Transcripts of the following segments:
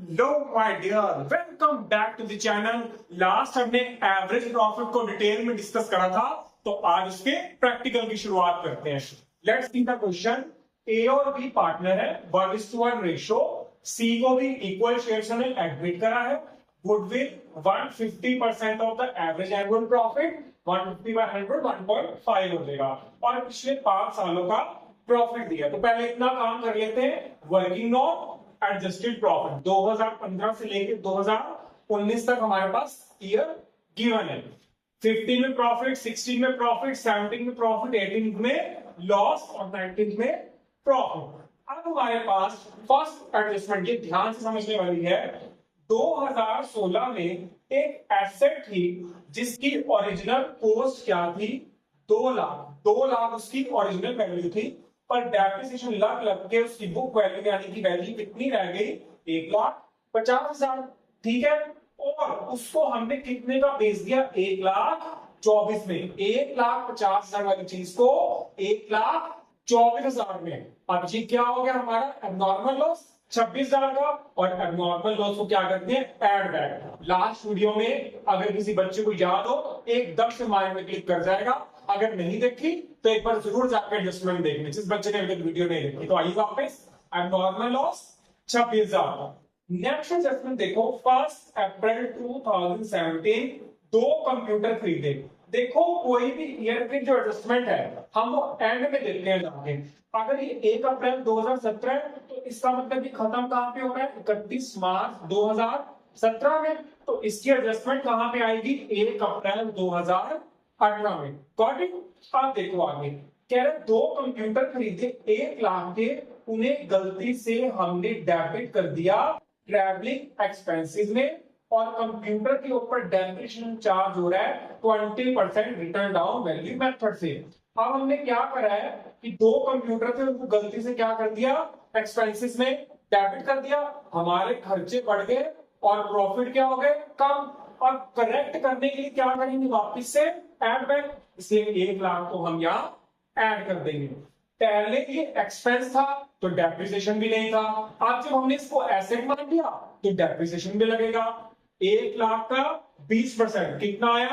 Hello my dear, welcome back to the channel. Last हमने average profit को detail में discuss करा था, तो आज उसके प्रैक्टिकल की शुरुआत करते हैं। Let's see the question. A और बी पार्टनर है, 1:1 रेशो। सी को भी इक्वल शेयर्स में एडमिट करा है। Goodwill 150% of the average annual profit, 150 by 100 1.5 हो जाएगा। और पिछले 5 सालों का प्रॉफिट दिया। तो पहले इतना काम कर लेते हैं। वर्किंग नोट, एडजस्टेड प्रॉफिट 2015 से लेकर 2019 तक हमारे पास ईयर गिवन है। 15 में प्रॉफिट, 16 में प्रॉफिट, 17 में प्रॉफिट, 18 में लॉस और 19 में प्रॉफिट। अब हमारे पास फर्स्ट एडजस्टमेंट, ये ध्यान से समझने वाली है। 2016 में एक एसेट थी जिसकी ओरिजिनल कॉस्ट क्या थी? 2 लाख। 2 लाख उसकी ओरिजिनल वैल्यू थी, पर डेप्रिसिएशन लग लग के उसकी बुक वैल्यू यानी कि वैल्यू कितनी रह गई? 1,50,000। ठीक है। और उसको हमने कितने का बेच दिया? 1,24,000 में। 1,50,000 वाली चीज को 1,24,000 में। अब ये क्या हो गया हमारा? एबनॉर्मल लॉस 26,000 का। और एबनॉर्मल लॉस को क्या करते हैं? Add back. लास्ट वीडियो में अगर किसी बच्चे को याद हो, एकदम से माइंड में क्लिक कर जाएगा। अगर नहीं देखी तो एक बार जरूर जाकर एडजस्टमेंट देखनी, जिस बच्चे ने अभी तक वीडियो नहीं देखी। तो आइए वापस, एबनॉर्मल लॉस 26,000। नेक्स्ट एडजस्टमेंट देखो, 1 अप्रैल 2017 2 कंप्यूटर खरीदे। देखो कोई भी ईयर की जो एडजस्टमेंट है हम वो एंड में देखते हैं जाके। अगर ये 1 अप्रैल 2017 तो इसका मतलब ये खत्म कहां पे हो रहा है? 31 मार्च 2017 में। तो इसकी एडजस्टमेंट कहां पे आएगी? 1 अप्रैल 2018 में। Got it? अब देखो आगे कह रहे 2 कंप्यूटर खरीदे 1 लाख के, उन्हें गलती से हमने डेबिट कर दिया ट्रैवलिंग एक्सपेंसेस में, और कंप्यूटर के ऊपर डेप्रिसिएशन चार्ज हो रहा है 20% रिटर्न डाउन वैल्यू मेथड से। अब हमने क्या करा है कि 2 कंप्यूटर थे, उनको गलती से क्या कर दिया? एक्सपेंसेस में डेबिट कर दिया। हमारे खर्चे बढ़ गए और प्रॉफिट क्या हो गए? कम। और करेक्ट करने के लिए क्या करेंगे? वापस से ऐड बैक। इसलिए 1 लाख को हम यहाँ ऐड कर देंगे। पहले ये एक्सपेंस था तो डेप्रिसिएशन भी नहीं था। अब जब हमने इसको एसेट मान लिया तो डेप्रिसिएशन भी लगेगा। 1 लाख का 20% कितना आया?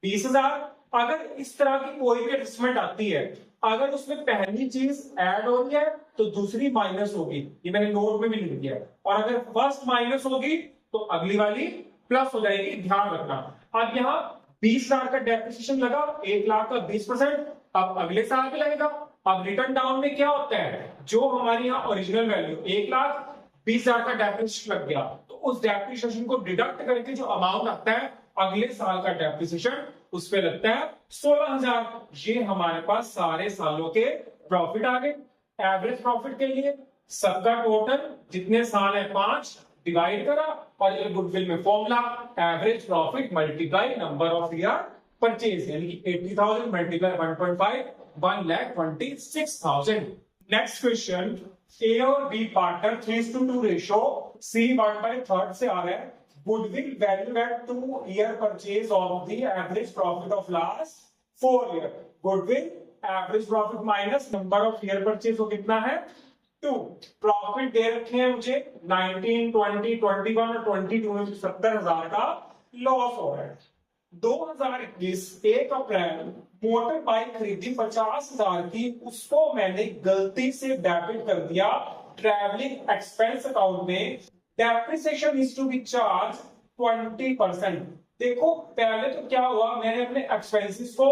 20,000। अगर इस तरह की कोई भी एडजस्टमेंट आती है, अगर उसमें पहली चीज ऐड हो रही है तो दूसरी माइनस होगी। ये मैंने नोट में भी लिख दिया। और अगर फर्स्ट माइनस होगी तो अगली वाली प्लस हो जाएगी, ध्यान रखना। अब यहाँ 20,000 का डेप्रिसिएशन लगा, 1 लाख का 20%। अब अगले साल भी लगेगा। अब रिटर्न डाउन में क्या होता है? जो हमारी यहाँ ओरिजिनल वैल्यू 1,20,000 का डेप्रिसिएशन लग गया, तो उस डेप्रिसिएशन को डिडक्ट करके जो अमाउंट आता है अगले साल का डेप्रिसिएशन, उस पे लगता है 16,000। ये हमारे पास सारे सालों के प्रॉफिट आ गए। एवरेज प्रॉफिट के लिए सबका टोटल जितने साल है 5 डिवाइड करा, और ये गुडविल में formula average profit multiply number of year purchase, यानी कि 80,000 मल्टीप्लाई 1.5, 1,26,000। नेक्स्ट क्वेश्चन, ए और बी पार्टनर 3:2 रेशो, सी 1/3 से आ रहा है। Goodwill value at 2 year purchase of the average profit of last 4 year. Goodwill average profit minus number of year purchase को कितना है? 2। प्रॉफिट दे रखे हैं मुझे 19, 20, 21 और 22 में 70,000 का लॉस हो रहा है। 2021 1 अप्रैल मोटर बाइक खरीदी 50,000 की, उसको मैंने गलती से डेबिट कर दिया ट्रैवलिंग एक्सपेंस अकाउंट में। Depreciation is to be charge 20%। देखो पहले तो क्या हुआ, मैंने अपने एक्सपेंसेस को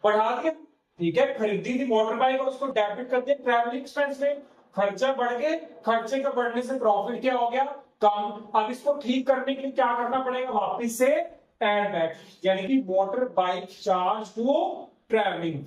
बढ़ा दिया। ठीक है, खरीदी थी मोटर बाइक और उसको डेबिट कर दिया ट्रैवलिंग एक्सपेंस में। खर्चा बढ़ गए, खर्चे के बढ़ने से प्रॉफिट क्या हो गया? कम। अब इसको ठीक करने के लिए क्या करना पड़ेगा? वापस से ऐड बैक, यानी कि motorbike charge to travelling.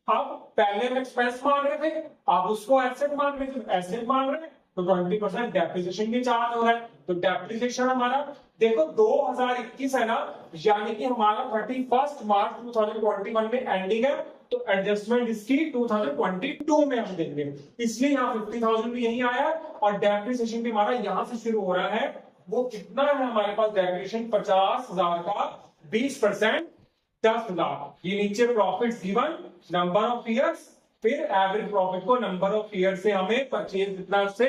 अब पहले हम एक्सपेंस मान रहे थे, अब उसको एसेट मान रहे थे। एसेट मान रहे तो 20% डेप्रिसिएशन भी चार्ज हो रहा है। तो डेप्रिसिएशन हमारा देखो 2021 है ना, यानी कि हमारा 31 मार्च 2021 में एंडिंग है, तो एडजस्टमेंट इसकी 2022 में हम देंगे। इसलिए यहाँ 50,000 भी यही आया, और डेप्रिसिएशन भी हमारा यहाँ से शुरू हो रहा है। वो कितना है हमारे पास? डेप्रिसिएशन 50,000 का 20% 10,000। ये नीचे profit given number of years, फिर एवरेज प्रॉफिट को नंबर ऑफ ईयर से हमें परचेज कितना से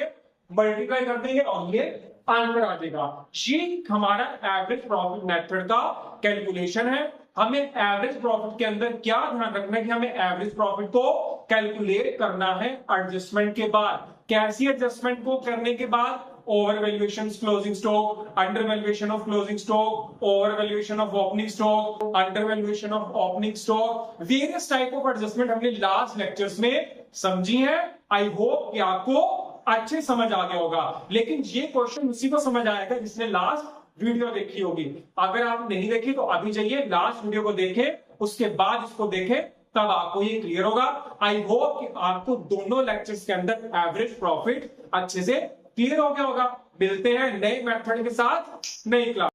मल्टीप्लाई कर देंगे, और ये आंसर आ जाएगा। ये हमारा एवरेज प्रॉफिट मेथड का कैलकुलेशन है। हमें एवरेज प्रॉफिट के अंदर क्या ध्यान रखना है कि हमें एवरेज प्रॉफिट को कैलकुलेट करना है एडजस्टमेंट के बाद। कैसी एडजस्टमेंट को करने के बाद? Over valuation closing stock, under valuation of closing stock, over valuation of opening stock, under valuation of opening stock, various type of adjustment हमने लास्ट लेक्चर्स में समझी है। आई होप कि आपको अच्छे समझ आ गया होगा। लेकिन ये क्वेश्चन उसी को समझ आएगा जिसने लास्ट वीडियो देखी होगी। अगर आप नहीं देखी तो अभी जाइए लास्ट वीडियो को देखें, उसके बाद इसको देखें, तब आपको ये क्लियर होगा। आई होप कि आपको दोनों लेक्चर्स के अंदर एवरेज प्रॉफिट अच्छे से क्लियर हो गया होगा। मिलते हैं नए मेथड के साथ नई क्लास।